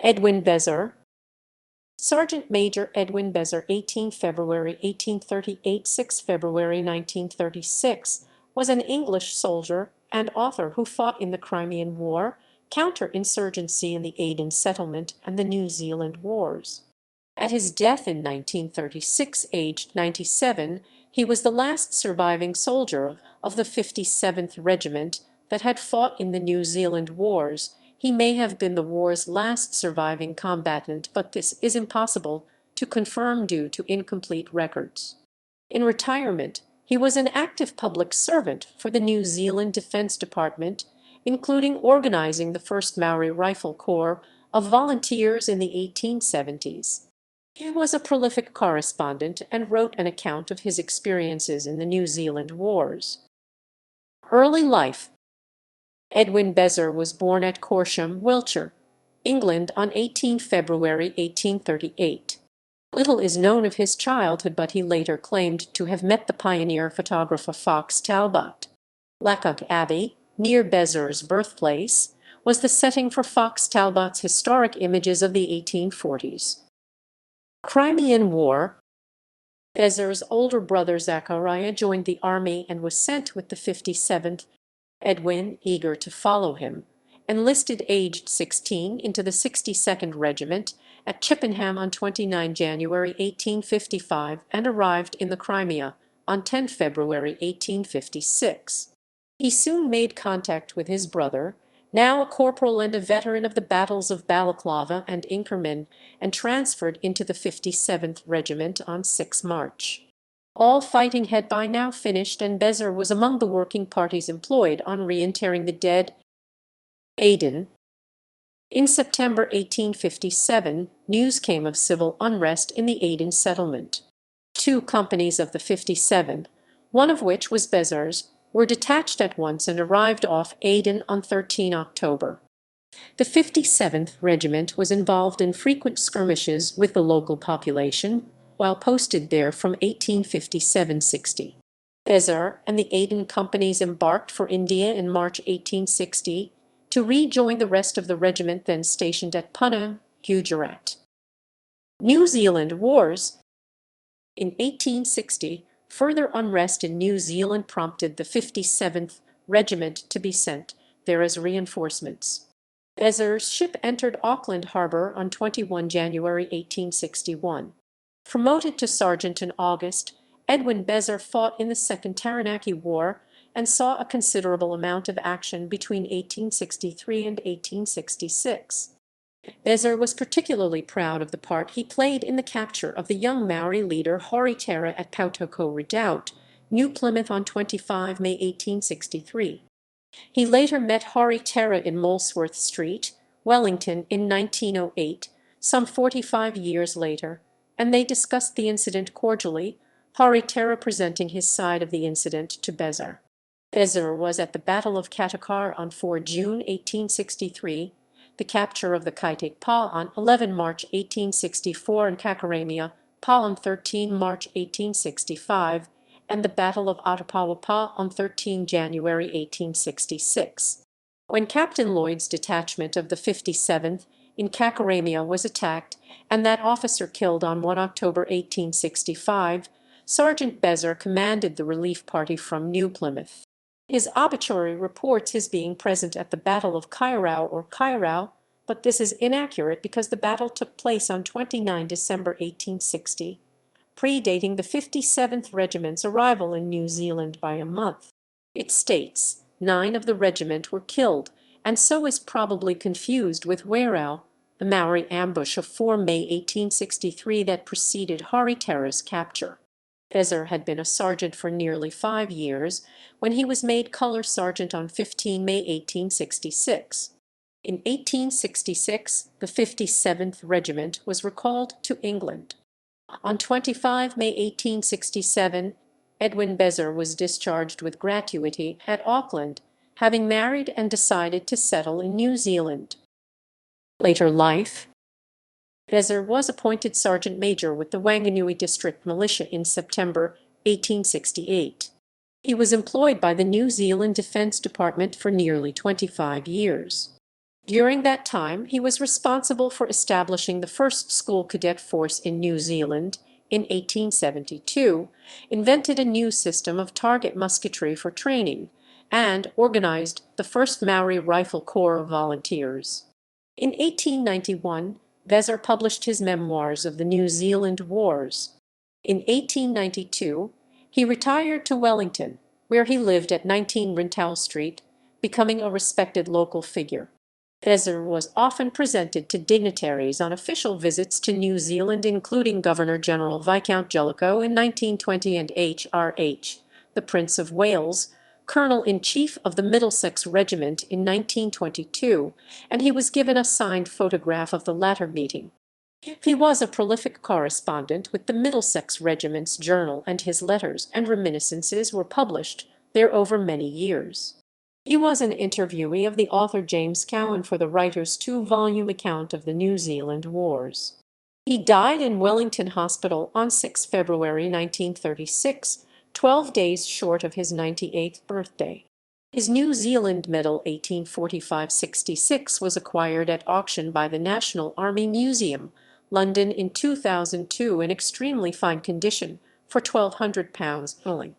Edwin Bezar. Sergeant Major Edwin Bezar, 18 February 1838, 6 February 1936, was an English soldier and author who fought in the Crimean War, counter-insurgency in the Aden Settlement, and the New Zealand Wars. At his death in 1936, aged 97, he was the last surviving soldier of the 57th Regiment that had fought in the New Zealand Wars. He may have been the war's last surviving combatant, but this is impossible to confirm due to incomplete records. In retirement, he was an active public servant for the New Zealand Defence Department, including organising the first Maori Rifle Corps of volunteers in the 1870s. He was a prolific correspondent and wrote an account of his experiences in the New Zealand Wars. Early life. Edwin Bezar was born at Corsham, Wiltshire, England on 18 February 1838. Little is known of his childhood, but he later claimed to have met the pioneer photographer Fox Talbot. Lacock Abbey, near Bezar's birthplace, was the setting for Fox Talbot's historic images of the 1840s. Crimean War. Bezar's older brother Zachariah joined the army and was sent with the 57th. Edwin, eager to follow him, enlisted aged 16 into the 62nd Regiment at Chippenham on 29 January 1855 and arrived in the Crimea on 10 February 1856. He soon made contact with his brother, now a corporal and a veteran of the battles of Balaclava and Inkerman, and transferred into the 57th Regiment on 6 March. All fighting had by now finished, and Bezar was among the working parties employed on reinterring the dead. Aden. In September 1857, news came of civil unrest in the Aden Settlement. 2 companies of the 57th, one of which was Bezar's, were detached at once and arrived off Aden on 13 October. The 57th Regiment was involved in frequent skirmishes with the local population while posted there from 1857-60. Bezar and the Aden companies embarked for India in March 1860 to rejoin the rest of the regiment then stationed at Pune, Gujarat. New Zealand Wars. In 1860, further unrest in New Zealand prompted the 57th Regiment to be sent there as reinforcements. Bezar's ship entered Auckland Harbour on 21 January 1861. Promoted to sergeant in August, Edwin Bezar fought in the Second Taranaki War and saw a considerable amount of action between 1863 and 1866. Bezar was particularly proud of the part he played in the capture of the young Maori leader Horitera at Pautoko Redoubt, New Plymouth on 25 May 1863. He later met Horitera in Molesworth Street, Wellington, in 1908, some 45 years later, and they discussed the incident cordially, Horitera presenting his side of the incident to Bezar. Bezar was at the Battle of Katakar on 4 June 1863, the capture of the Kaitik Pa on 11 March 1864 and Kakaremia Pa on 13 March 1865, and the Battle of Otapawa Pa on 13 January 1866. When Captain Lloyd's detachment of the 57th in Kakaremia was attacked, and that officer killed on 1 October 1865, Sergeant Bezar commanded the relief party from New Plymouth. His obituary reports his being present at the Battle of Kairau, but this is inaccurate because the battle took place on 29 December 1860, predating the 57th Regiment's arrival in New Zealand by a month. It states 9 of the regiment were killed, and so is probably confused with Wairau, the Maori ambush of 4 May 1863 that preceded Horitera's capture. Bezar had been a sergeant for nearly 5 years when he was made colour sergeant on 15 May 1866. In 1866, the 57th Regiment was recalled to England. On 25 May 1867, Edwin Bezar was discharged with gratuity at Auckland, having married and decided to settle in New Zealand. Later life. Bezar was appointed Sergeant Major with the Wanganui District Militia in September 1868. He was employed by the New Zealand Defence Department for nearly 25 years. During that time, he was responsible for establishing the first school cadet force in New Zealand in 1872, invented a new system of target musketry for training, and organized the first Maori Rifle Corps of Volunteers. In 1891, Bezar published his memoirs of the New Zealand Wars. In 1892, he retired to Wellington, where he lived at 19 Rintoul Street, becoming a respected local figure. Bezar was often presented to dignitaries on official visits to New Zealand, including Governor-General Viscount Jellicoe in 1920 and H.R.H., the Prince of Wales, Colonel-in-Chief of the Middlesex Regiment in 1922, and he was given a signed photograph of the latter meeting. He was a prolific correspondent with the Middlesex Regiment's journal, and his letters and reminiscences were published there over many years. He was an interviewee of the author James Cowan for the writer's 2-volume account of the New Zealand Wars. He died in Wellington Hospital on 6 February 1936, 12 days short of his 98th birthday. His New Zealand Medal 1845-66 was acquired at auction by the National Army Museum, London in 2002 in extremely fine condition for £1,200 only.